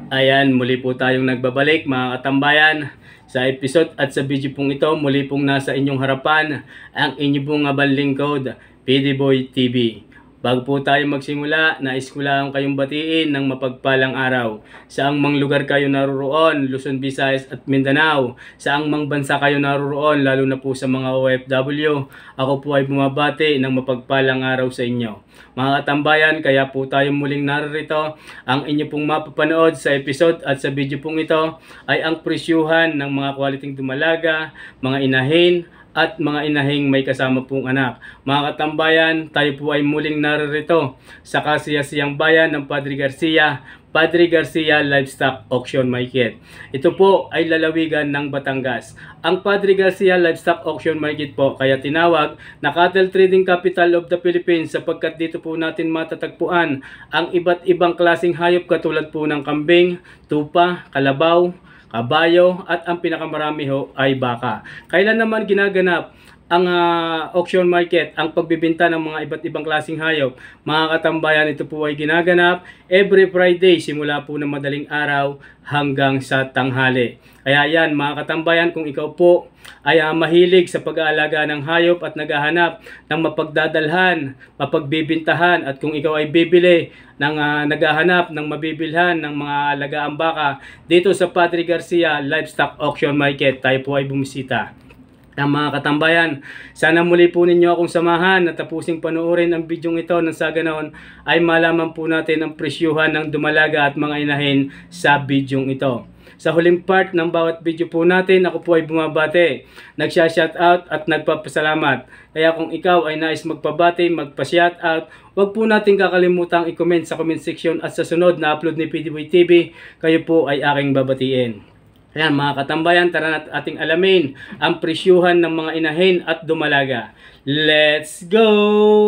Ayan, muli po tayong nagbabalik mga katambayan. Sa episode at sa video pong ito, muli pong nasa inyong harapan ang inyong pong abang lingkod, PD Boy TV. Bago po tayo magsimula, nais ko lang kayong batiin ng mapagpalang araw. Saang mang lugar kayo naroroon, Luzon, Visayas at Mindanao, saang mang bansa kayo naroroon, lalo na po sa mga OFW, ako po ay bumabati ng mapagpalang araw sa inyo. Mga katambayan, kaya po tayo muling narito. Ang inyo pong mapapanood sa episode at sa video pong ito ay ang presyuhan ng mga kwaliting dumalaga, mga inahin, at mga inahing may kasama pong anak. Mga katambayan, tayo po ay muling naririto sa kasiyasiyang bayan ng Padre Garcia Livestock Auction Market. Ito po ay lalawigan ng Batangas. Ang Padre Garcia Livestock Auction Market po kaya tinawag na Cattle Trading Capital of the Philippines sapagkat dito po natin matatagpuan ang iba't ibang klaseng hayop katulad po ng kambing, tupa, kalabaw, kabayo at ang pinakamarami ho ay baka. Kailan naman ginaganap ang auction market, ang pagbibenta ng mga iba't ibang klaseng hayop? Mga katambayan, ito po ay ginaganap every Friday simula po ng madaling araw hanggang sa tanghali. Kaya yan mga katambayan, kung ikaw po ay mahilig sa pag-aalaga ng hayop at naghahanap ng mapagdadalhan, mapagbibintahan, at kung ikaw ay bibili ng naghahanap ng mabibilhan ng mga alagaang baka dito sa Padre Garcia Livestock Auction Market, tayo po ay bumisita. Ang mga katambayan, sana muli po ninyo akong samahan at tapusing panoorin ang bidyong ito nang sa ganoon ay malaman po natin ang presyuhan ng dumalaga at mga inahin sa bidyong ito. Sa huling part ng bawat video po natin, ako po ay bumabati, nagsha-shoutout at nagpapasalamat. Kaya kung ikaw ay nais magpabati, magpa-shoutout, huwag po natin kakalimutang i-comment sa comment section at sa sunod na upload ni PD Boy TV, kayo po ay aking babatiin. Ayan mga katambayan, tara na ating alamin ang presyuhan ng mga inahin at dumalaga. Let's go!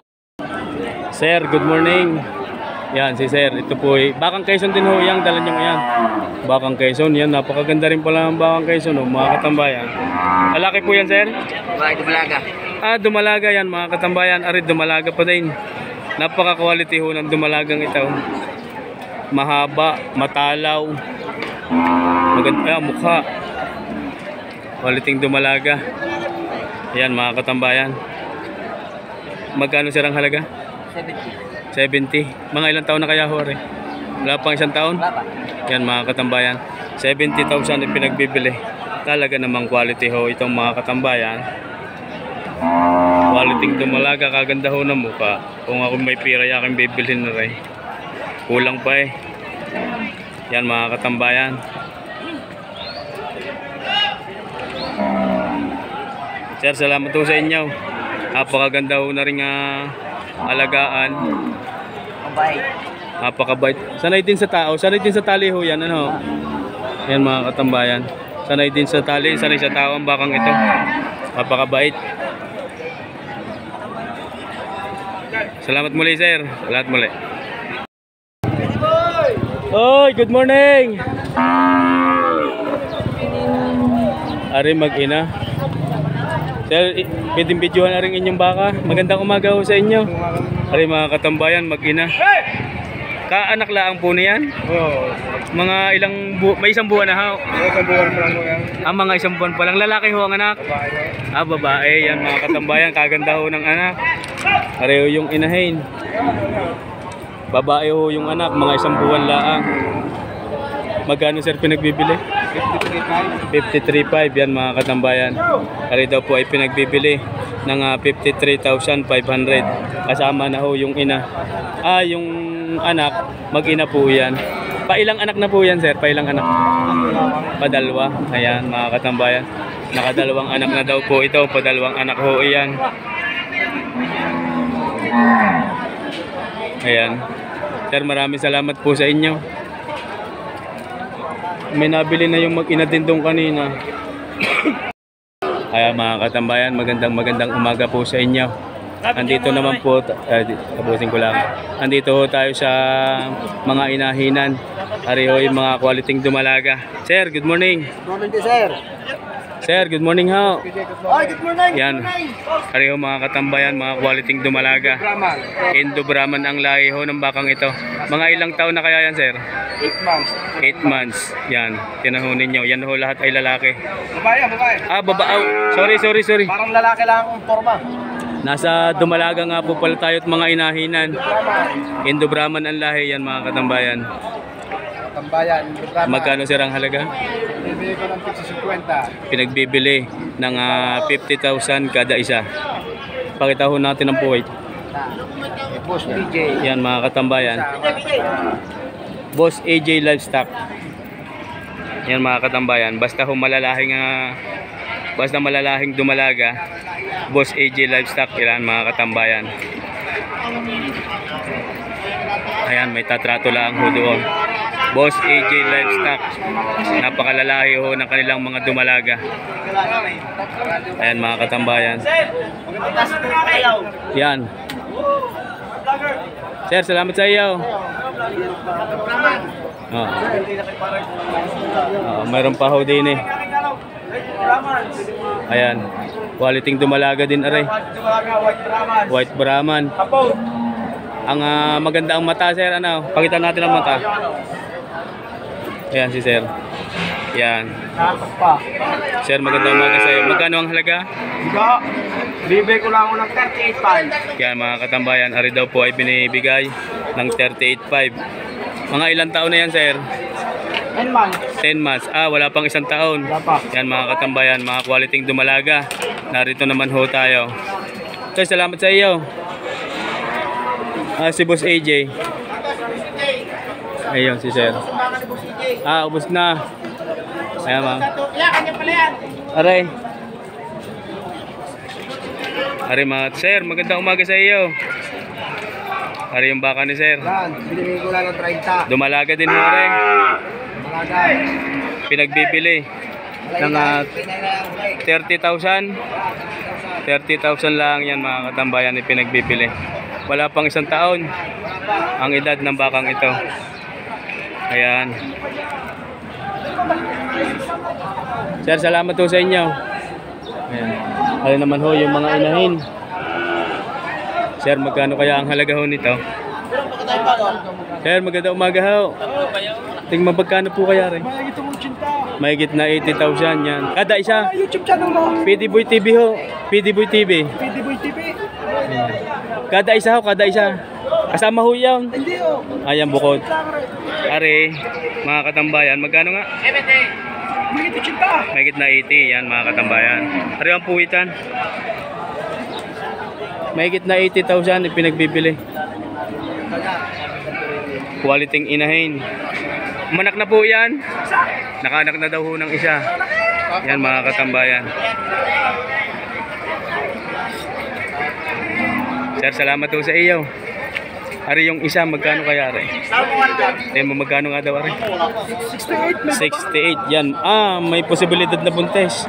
Sir, good morning. Yan, si Sir, ito po ay bakang Quezon din ho yang dala nyo yan. Bakang Quezon, yan, napakaganda rin pala ng bakang Quezon, mga katambayan. Lalaki po yan, Sir? Dumalaga. Dumalaga yan, mga katambayan. Arid, dumalaga pa din. Napaka-quality ho ng dumalagang ito. Mahaba, matalaw, maganda mukha, quality dumalaga. Ayan mga katambayan. Magkano sir ang halaga? 70. Mga ilang taon na kaya hore? Wala pang isang taon? Yan mga katambayan, 70,000 yung pinagbibili. Talaga namang quality ho itong mga katambayan. Quality dumalaga, kaganda ho ng mukha. Kung ako may pira yakin bibilhin na rin. Kulang pa eh. Yan mga katambayan. Sir, salamat po sa inyo. Napakaganda ho na rin alagaan. Napakabait. Sanay din sa tao, sanay din sa tali ho yan. Ano? Yan mga katambayan. Sanay din sa tali, sanay sa tao ang bakang ito. Napakabait. Salamat muli sir. Salamat muli. Oy, good morning. Ari mag-ina. Sir, pwedeng videohan na rin inyong baka. Magandang umaga ho sa inyo. Ari mga katambayan, mag-ina. Kaanak lang po niyan? Oo. Mga ilang may isang buwan na ho? Isang buwan pa lang ho yan. Mga isang buwan pa lang. Lalaki ho ang anak? Babae. Babae. Yan mga katambayan, kaganda ho ng anak. Ari ho yung inahin. Babae ho yung anak, mga isang buwan laang. Magkano sir pinagbibili? 53.5 yan mga katambayan. Ari daw po ay pinagbibili ng 53,500. Kasama na ho yung ina. Yung anak, mag-ina po yan. Pailang anak na po yan sir? Pailang anak? Padalwa. Ayan mga katambayan. Nakadalawang anak na daw po ito. Padalawang anak ho iyan. Ayan. Sir, maraming salamat po sa inyo. May nabili na yung mag-ina din doon kanina. Kaya mga katambayan, magandang umaga po sa inyo. Andito naman po, tapusin ko lang. Andito ho tayo sa mga inahinan. Ari ho yung mga quality dumalaga. Sir, good morning. Morning sir. Sir, good morning ho. Ay, good morning. Yan. Pareho mga katambayan, mga quality dumalaga. Indo Brahman ang lahi ho ng bakang ito. Mga ilang taon na kaya yan, sir? 8 months. 8 months. Yan. Tinahunin nyo. Yan ho lahat ay lalaki. Babae, babae. Ah, babaaw. Sorry. Parang lalaki lang ang forma. Nasa dumalaga nga po pala tayo at mga inahinan. Indo Brahman ang lahi yan mga katambayan. Tambayan, Brahman. Magkano sir ang halaga? Bibili ko ng 50. Pinagbibili ng 50,000 kada isa. Pakita ho natin ang puwit. Boss DJ. Yan mga katambayan. Boss AJ Livestock. Yan mga katambayan. Basta malalahing dumalaga. Boss AJ Livestock. Yan mga katambayan. Ayan, may tatrato lang ho doon. Boss AJ Livestock. Napakalalahi ho ng kanilang mga dumalaga. Ayan mga katambayan. Yan. Sir, salamat sa iyo. Mayroon pa ho din eh. Ayan. Quality dumalaga din aray. White Brahman. Ang maganda ang mata, sir. Ano? Pakita natin ang mata. Ayan si sir. Yan. Sir, maganda umaga sa iyo. Magkano ang halaga? Bibigay ko lang ng 38.5. Yan mga katambayan. Ari daw po ay binibigay ng 38.5. Mga ilang taon na yan, sir? 10 months. 10 months. Ah, wala pang isang taon. Wala pa. Yan mga katambayan. Mga quality dumalaga. Narito naman ho tayo. Sir, salamat sa iyo. Si Boss AJ. Ayun si sir. Ubos na. Ayan ma. Aray. Aray mga sir, magandang umaga sa iyo. Aray yung baka ni sir. Yan, binibigay ko lang ng 30. Dumalaga din mo aray. Malaga. Pinagbibili ng 30,000. 30,000 lang yan mga katambayan ni pinagbibili. Wala pang isang taon ang edad ng bakang ito. Ayan. Sir, salamat po sa inyo. Ayan. Ano naman ho yung mga inahin. Sir, magkano kaya ang halaga ho nito? Sir, maganda umaga ho. Tingnan magkano po kaya rin? Mahigit na 80,000 yan. Kada isa. YouTube channel mo. PDBoy TV ho. PDBoy TV. PDBoy TV. Kada isa ho, kada isa. Kasama ho yan. Hindi oh. Ayan bukod. Are, mga katambayan, magkano nga? Mahigit na 80 yan mga katambayan. Are ang puwitan. Mahigit na 80,000 ipinagbibili. Quality inahin. Manak na po yan. Nakanak na daw ho ng isa. Yan mga katambayan. Sir, salamat po sa iyo. Ari yung isa, magkano kaya ari? Tingnan mo magkano nga daw ari? 68. Yan. May posibilidad na buntes.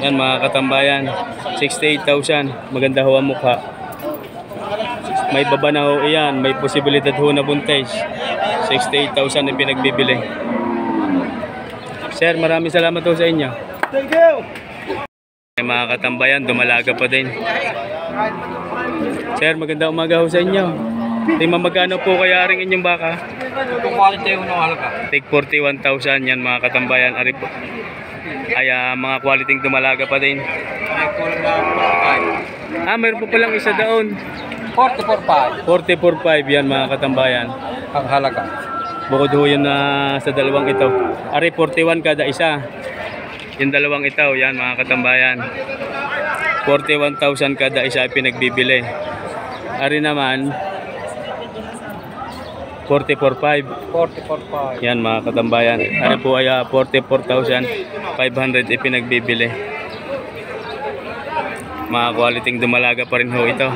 Yan mga katambayan. 68,000. Maganda ho ang mukha. May baba na ho iyan. May posibilidad ho na buntes. 68,000 ang pinagbibili. Sir, maraming salamat ho sa inyo. Thank you. Mga katambayan, dumalaga pa din. Sir, maganda umaga ho sa inyo. Tingnan magkano po kaya ring inyong baka? Kung quality yung halaga. Take 41,000 yan mga katambayan. Ari po. Ay mga quality dumalaga pa din. Mayroon po palang isa doon. 44.5. 44,500 yan mga katambayan. Ang halaga. Bukod ho yun sa dalawang ito. Ari 41 kada isa. Yung dalawang ito yan mga katambayan. 41,000 kada isa ay pinagbibili. Ari naman 44,500. 44.5. Yan mga katambayan. Ari po ay 44,500 ipinagbibili. Mga quality dumalaga pa rin ho ito.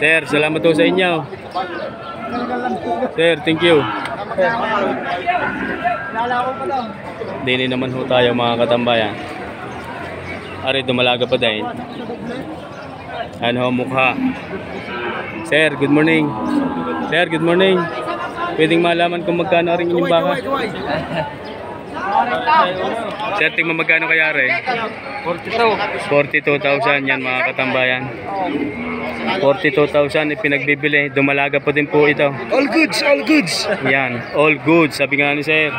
Sir, salamat po sa inyo. Sir, thank you. Dini naman ho tayo mga katambayan. Ari dumalaga pa din. Ano ho mukha? Sir, good morning. Sir, good morning. Pwedeng malaman kung magkano rin inyong baka? Sir, tingnan magkano kaya re? 42,000 yan mga katambayan. 42,000 ipinagbibili. Dumalaga pa din po ito. All goods, all goods. Yan, all good. Sabi nga ni sir.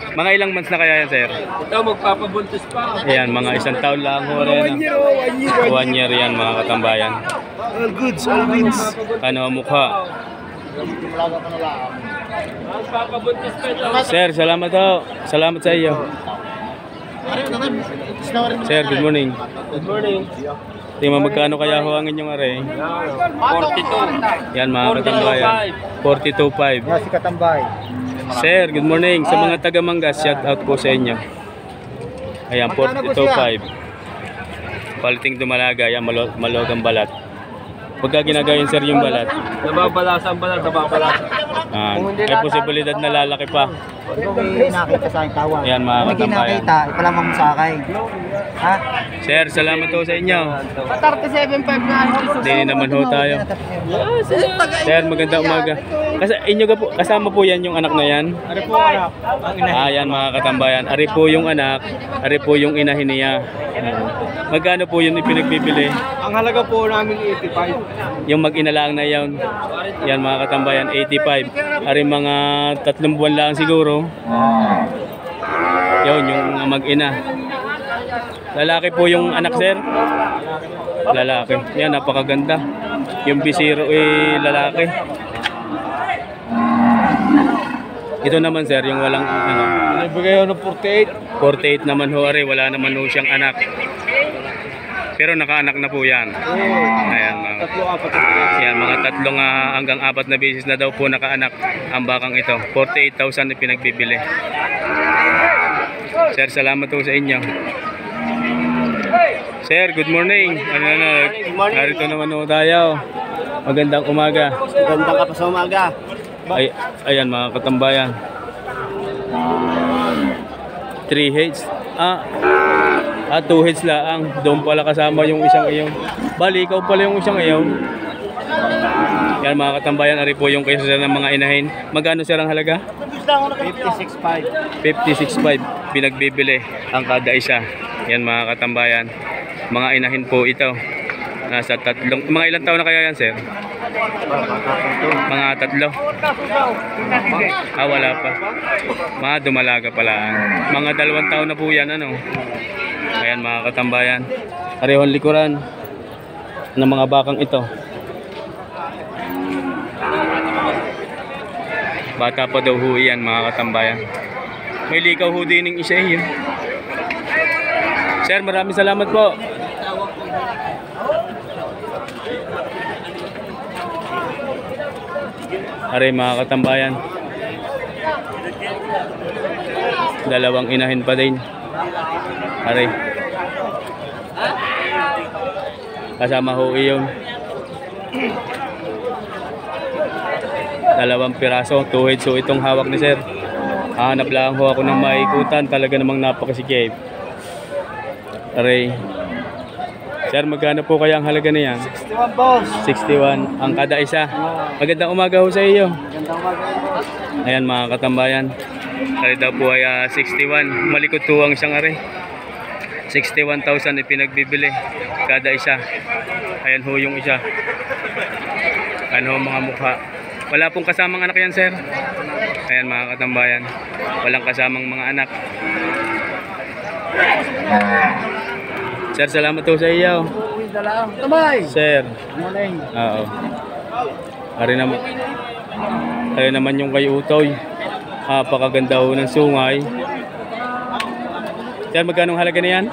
Mga ilang months na kaya yan, sir? Ito, magpapabuntis pa. Ayan, mga isang taon lang ho rin. 1 year yan mga katambayan. All goods, all goods. Ano ang mukha? Magpapabuntis pa ito. Sir, salamat ho. Salamat sa iyo. Sir, good morning. Good morning. Tingnan magkano kaya ho ang inyong are? 42. Yan mga katambayan. 42.5. Yan si Katambay. Sir, good morning. Sa mga taga-Mangas, shout out po sa inyo. Ayan, 42.5. Paliting dumalaga. Ayan, malogang balat. Pagka ginagayon sir yung balat, Nababalasan ba na? Nababalasan. may posibilidad na lalaki pa. Kung may nakita sa akin tawag. Ayan mga Kung may katambayan. nakita, ipalamang mo sa akin. Ha? Sir, salamat po sa inyo. 37.5 na. Hindi naman ho tayo. Sir, magandang umaga. Inyo ka po, kasama po yan yung anak na yan? Ano po anak? Ang ina. Yan mga katambayan. Ari po yung anak, ari po yung inahin niya. Magkano po yun ipinagbibili? Ang halaga po namin 85. Yung mag-ina lang na yan. Yan mga katambayan, 85. Ari mga 3 buwan lang siguro. Yun, yung mag-ina. Lalaki po yung anak, sir? Lalaki. Yan, napakaganda. Yung bisiro lalaki. Ito naman, sir, yung walang ano. Nabigay ako ng 48. 48 naman ho, ari. Wala naman ho siyang anak. Pero nakaanak na po yan. Ayan, mga, yan, mga 3 hanggang 4 na beses na daw po nakaanak ang bakang ito. 48,000 na pinagbibili. Sir, salamat po sa inyo. Sir, good morning. Narito naman ho tayo. Magandang umaga. Ganda ka pa sa umaga. Ayan mga katambayan. 3 heads. 2 heads lang. Doon pala kasama yung isang iyon. Bali, ikaw pala yung isang iyon. Yan mga katambayan. Ari po yung kayo ng mga inahin. Magkano sir ang halaga? 56.5. 56.5 pinagbibili ang kada isa. Yan mga katambayan. Mga inahin po ito. Nasa 3. Mga ilang taon na kaya yan, sir? Mga 3. Wala pa. Mga dumalaga pala. Mga 2 taon na po yan, ano? Ayan mga katambayan. Parehong likuran ng mga bakang ito. Bata pa daw ho yan mga katambayan. May likaw ho din ng isa yun. Sir, maraming salamat po. Aray mga katambayan. 2 inahin pa din. Aray. Kasama ho iyon. 2 piraso, 2 heads. So itong hawak ni sir. Hanap lang ho ako ng maikutan. Talaga namang napakasikip. Aray. Sir, magkano po kaya ang halaga niya? 61 boss. 61 ang kada isa. Magandang umaga ho sa iyo. Ganda umaga. Ayan mga katambayan. Ari daw po ay 61. Malikot po ang isang ari. 61,000 ipinagbibili kada isa. Ayan ho yung isa. Ano mga mukha. Wala pong kasamang anak yan, sir. Ayan mga katambayan. Walang kasamang mga anak. Sir, salamat po sa iyo. Tamay. Sir. Morning. Oo. Ari naman yung kay Utoy. Napakaganda ho ng sungay. Sir, magkano halaga na yan?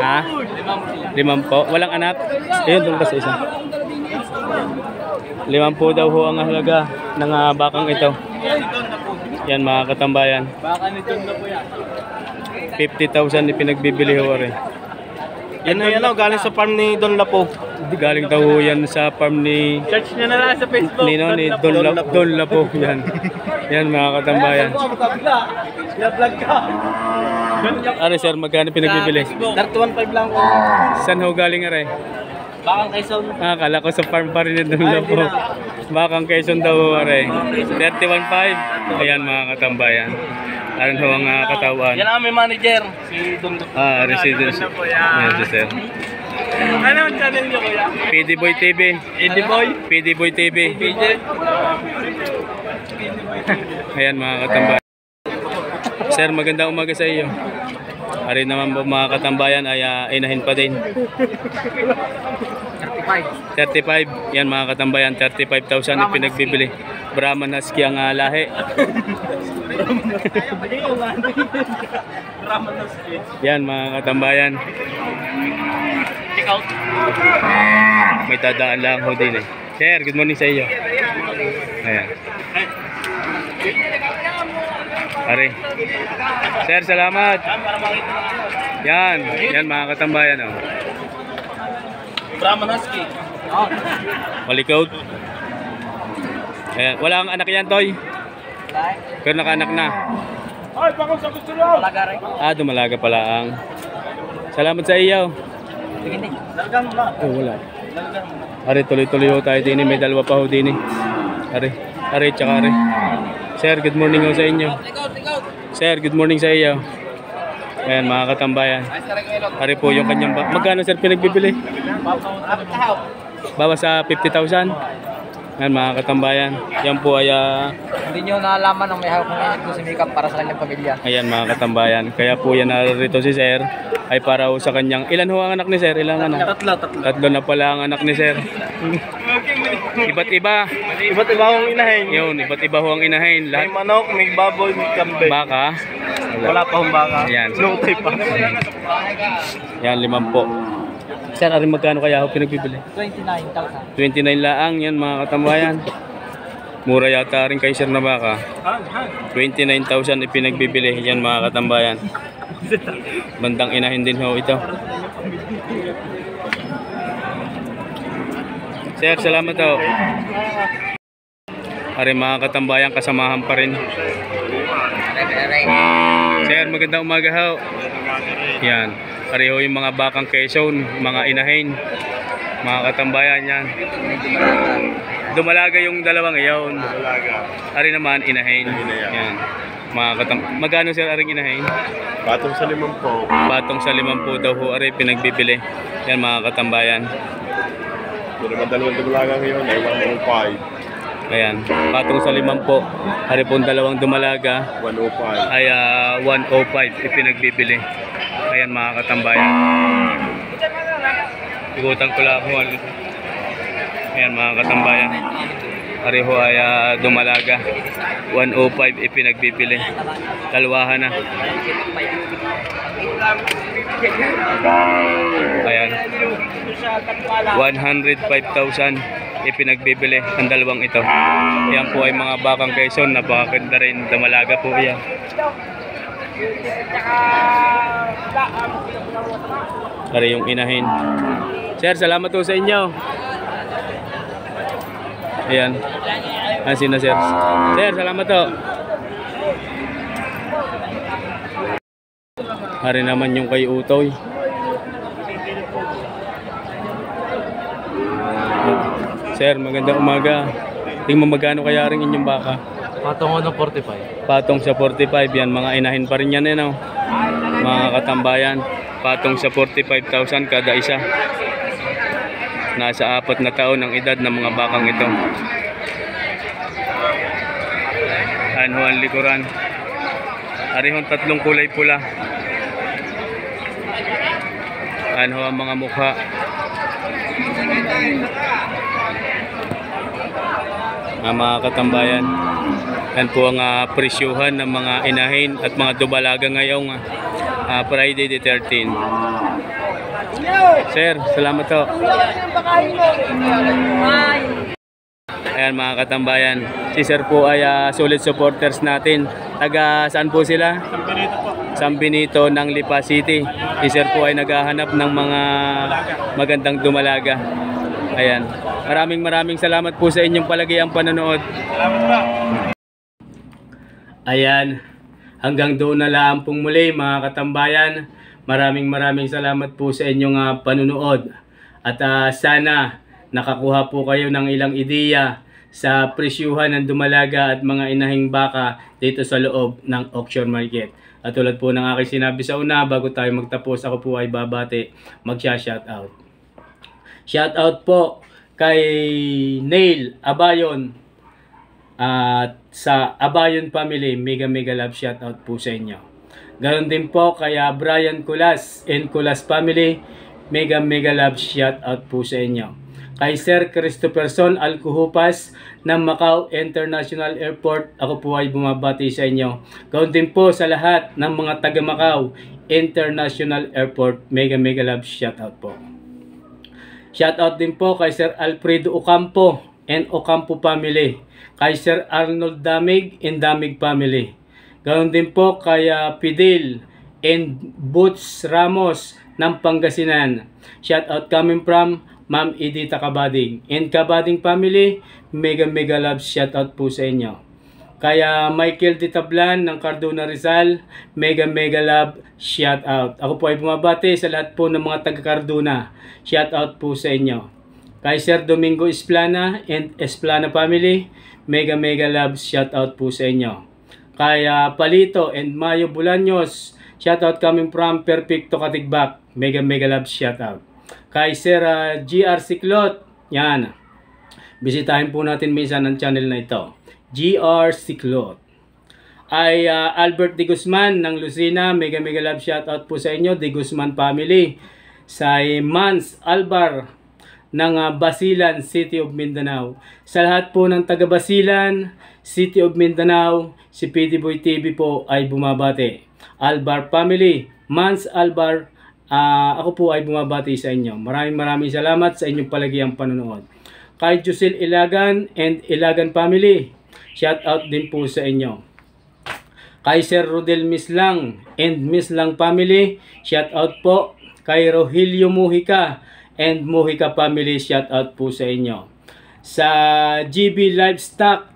Ha? 5 po. Walang anak? Ayun, doon kasi isa. 5 po daw ho ang halaga ng bakang ito. Yan mga katambayan. Baka nito na po yan. 50,000 ipinagbibili ho rin. Yan na yan galing sa farm ni Don Lapo. Galing daw ho yan sa farm ni Search nyo na lang sa Facebook. Don Lapo. Yan. Yan mga katambayan. I-vlog ka. Ano sir, magkano pinagbibili? 31.5 lang ko. Saan ho galing are? Bakang Quezon. Kala ko sa farm pa rin yung dulo po. Bakang Quezon daw pare. 31.5. Ayan mga katambayan. Ayan ho ang katawan. Yan ang aming manager, si Don. Residence. Yes, sir. Ano ang channel niyo kuya? PD Boy TV. PD Boy? PD Boy TV. PJ? Ayan mga katambayan. Sir, magandang umaga sa iyo. Ari naman po mga katambayan ay inahin pa din. 35. Yan mga katambayan, 35,000 ang pinagbibili. Brahman Husky ang lahi. Yan mga katambayan. Check out. May tadaan lang ho din eh. Sir, good morning sa iyo. Ayan. Ari. Sir, salamat. Yan, yan mga katambayan oh. Brahman Husky. Malikot. Ayan, wala kang anak yan, Toy. Pero naka-anak na. Ay, baka sa gusto lang. Dumalaga pala ang. Salamat sa iyo. Dalgang ba? Wala. Ari, tuloy-tuloy ho tayo din. May dalawa pa ho din. Ari, tsaka ari. Sir, good morning ho sa inyo. Sir, good morning sa iyo. Ayan, mga katambayan. Ari po yung kanyang magkano sir pinagbibili? Bawa sa 50,000. Ayan, mga katambayan. Yan po ay Hindi nyo naalaman ang may hawak ng init ko si Mikap para sa kanyang pamilya. ayan mga katambayan. Kaya po yan narito si sir ay para ho sa kanyang. Ilan ho ang anak ni sir? Ilang anak? Tatlo na pala ang anak ni sir. Iba't iba. Iba't iba akong inahin. Yun, iba't iba ho ang inahin. May Lahat manok, may baboy, may kambe. baka. Wala pa akong baka. Yan. Lutay pa. Yan, 5. Sir, arin magkano kaya ho pinagbibili? 29,000. 29 laang yan mga katambayan. Mura yata rin kay sir na baka. 29,000 ipinagbibili yan mga katambayan. Bandang inahin din ho ito. Sir, salamat ho. Ari mga katambayan, kasamahan pa rin. Sir, magandang umaga ho. Yan. Ari ho yung mga bakang Quezon, mga inahin. Mga katambayan yan. Dumalaga yung dalawang iyon. Ari naman inahin. Yan. Magkano sir aring inahin? Patong sa 50. Patong sa 50 daw ho ari pinagbibili. Yan mga katambayan. Pero naman dalawang dumalaga ngayon ay 105. Ayan, patong sa 50. Ari pong dalawang dumalaga 105. ay 105 ipinagbibili. Ayan mga katambayan. Igutan ko lang ho. Ayan mga katambayan. Ari ho ay dumalaga 105 ipinagbibili. Kalwahan na. Ayan. 105,000 ipinagbibili ang dalawang ito. Yan po ay mga bakang Quezon. Napakaganda rin. Dumalaga po yan. Ari yung inahin. Sir, salamat po sa inyo. Ayan. Asin na sir. Sir, salamat po. Hari naman yung kay Utoy. Sir, magandang umaga. Tingnan mo magkano kaya rin inyong baka? Patong ng 45. Patong sa 45 yan. Mga inahin pa rin yan eh, no? Mga katambayan. Patong sa 45,000 kada isa. Nasa 4 na taon ang edad ng mga bakang ito. Ano ang likuran? Arihon 3 kulay pula. Ano ang mga mukha? Mga katambayan, yan po ang presyuhan ng mga inahin at mga dubalaga ngayong Friday the 13. Sir, salamat po. Ayan mga katambayan, si sir po ay solid supporters natin. Taga saan po sila? San Benito ng Lipa City. Si sir po ay naghahanap ng mga magandang dumalaga. Ayan. Maraming salamat po sa inyong palagiang panonood. Salamat pa. Ayan. Hanggang doon na lang pong muli mga katambayan. Maraming salamat po sa inyong panonood. At sana nakakuha po kayo ng ilang ideya sa presyuhan ng dumalaga at mga inahing baka dito sa loob ng auction market. At tulad po ng aking sinabi sa una, bago tayo magtapos, ako po ay babati, magsha-shoutout. Shoutout po kay Neil Abayon at sa Abayon family, mega love shoutout po sa inyo. Ganon din po kay Brian Kulas and Kulas family, mega love shoutout po sa inyo. Kay Sir Christopherson Alcuhupas ng Macau International Airport, ako po ay bumabati sa inyo. Ganon din po sa lahat ng mga taga Macau International Airport, mega love shoutout po. Shoutout din po kay Sir Alfredo Ocampo and Ocampo family, kay Sir Arnold Damig and Damig family. Ganon din po kay Fidel and Boots Ramos ng Pangasinan. Shoutout coming from Ma'am Edita Kabading and Kabading family, mega love shoutout po sa inyo. Kaya Michael Ditablan ng Cardona Rizal, mega love shoutout. Ako po ay bumabati sa lahat po ng mga taga Cardona, shoutout po sa inyo. Kay Sir Domingo Esplana and Esplana family, mega love shoutout po sa inyo. Kay Palito and Mayo Bulaños, shoutout coming from Perfecto Katigbak, mega love shoutout. Kay Sir GR Siklot, yan, bisitahin po natin minsan ang channel na ito, GR Siklot. Ay Albert De Guzman ng Lucena, mega love shoutout po sa inyo, De Guzman family. Sa Mans Albar ng Basilan, City of Mindanao. Sa lahat po ng taga Basilan, City of Mindanao, si PD Boy TV po ay bumabati. Albar family, Mans Albar, ako po ay bumabati sa inyo. Maraming salamat sa inyong palagiang panonood. Kay Jusel Ilagan and Ilagan family, shout out din po sa inyo. Kay Sir Rodel Mislang and Mislang family, shout out po. Kay Rogelio Mujica and Mujica family, shout out po sa inyo. Sa GB Livestock,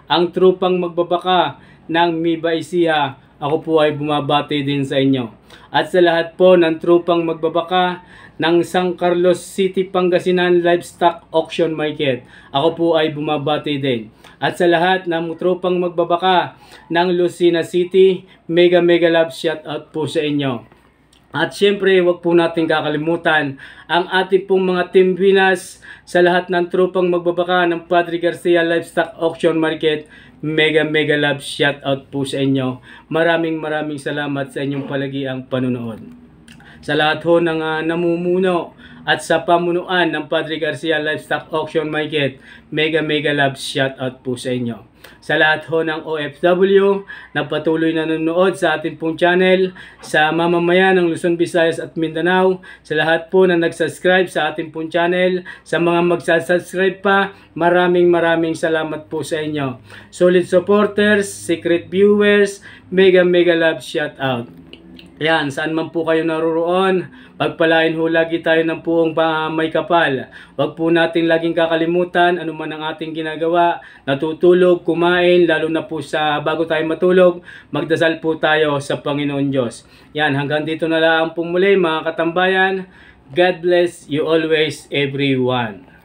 ang trupang magbabaka ng Miba Ecija, ako po ay bumabati din sa inyo. At sa lahat po ng trupang magbabaka ng San Carlos City, Pangasinan Livestock Auction Market, ako po ay bumabati din. At sa lahat ng trupang magbabaka ng Lucena City, mega love shoutout po sa inyo. At syempre, wag po natin kakalimutan ang ating pong mga Team Vinas sa lahat ng trupang magbabaka ng Padre Garcia Livestock Auction Market, mega love shoutout po sa inyo. Maraming salamat sa inyong palagiang panunood. Sa lahat ho ng namumuno at sa pamunuan ng Padre Garcia Livestock Auction Market, mega love shoutout po sa inyo. Sa lahat ho ng OFW na patuloy na nanonood sa ating pong channel, sa mamamayan ng Luzon, Visayas at Mindanao, sa lahat po na nagsubscribe sa ating pong channel, sa mga magsasubscribe pa, maraming salamat po sa inyo. Solid supporters, secret viewers, mega love shoutout. Yan, saan man po kayo naroroon, pagpalain ho lagi tayo ng puong may kapal. Huwag po natin laging kakalimutan ano man ang ating ginagawa, natutulog, kumain, lalo na po sa bago tayo matulog, magdasal po tayo sa Panginoon Diyos. Yan, hanggang dito na lang po muli mga katambayan. God bless you always, everyone.